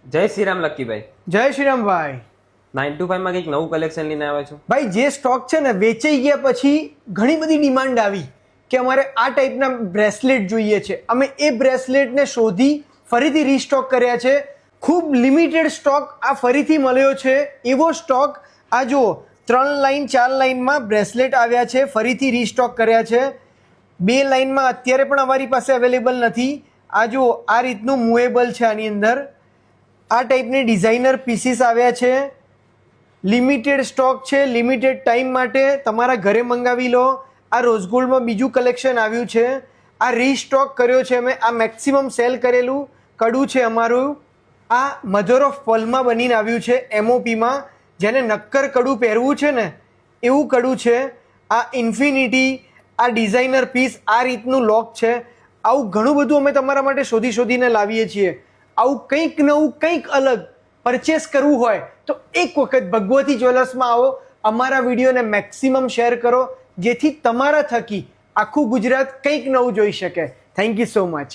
જય શ્રી રામ લક્કીભાઈ. જય શ્રી રામ ભાઈ. 925 માં કંઈક નવું કલેક્શન લઈને આવ્યા છો ભાઈ જે સ્ટોક છે ને વેચાઈ ગયા પછી ઘણી બધી ડિમાન્ડ આવી કે અમારે આ ટાઈપના બ્રેસલેટ જોઈએ છે. અમે એ બ્રેસલેટને શોધી ફરીથી રીસ્ટોક કર્યા છે. ખૂબ લિમિટેડ સ્ટોક આ ફરીથી મળ્યો છે. એવો સ્ટોક આ જુઓ 3 લાઈન 4 લાઈનમાં બ્રેસલેટ આવ્યા છે, ફરીથી રીસ્ટોક કર્યા છે. 2 લાઈનમાં અત્યારે પણ અમારી પાસે અવેલેબલ નથી. આ જુઓ આ રીતનું મૂવેબલ છે. આની અંદર આ ટાઈપની ડિઝાઇનર પીસીસ આવ્યા છે. લિમિટેડ સ્ટોક છે, લિમિટેડ ટાઈમ માટે તમારા ઘરે મંગાવી લો. આ રોઝ ગોલ્ડમાં બીજું કલેક્શન આવ્યું છે. આ રીસ્ટોક કર્યો છે અમે. આ મેક્સિમમ સેલ કરેલું કડું છે અમારું. આ મધર ઓફ પર્લમાં બનીને આવ્યું છે એમઓપીમાં. જેને નક્કર કડું પહેરવું છે ને એવું કડું છે. આ ઇન્ફિનિટી, આ ડિઝાઇનર પીસ, આ રીતનું લોક છે. આવું ઘણું બધું અમે તમારા માટે શોધીને લાવીએ છીએ. આવું કંઈક નવું, કંઈક અલગ પરચેસ કરવું હોય તો એક વખત ભગવતી જ્વેલર્સમાં આવો. અમારા વિડીયોને મેક્સિમમ શેર કરો જેથી તમારા થકી આખું ગુજરાત કંઈક નવું જોઈ શકે. Thank you so much.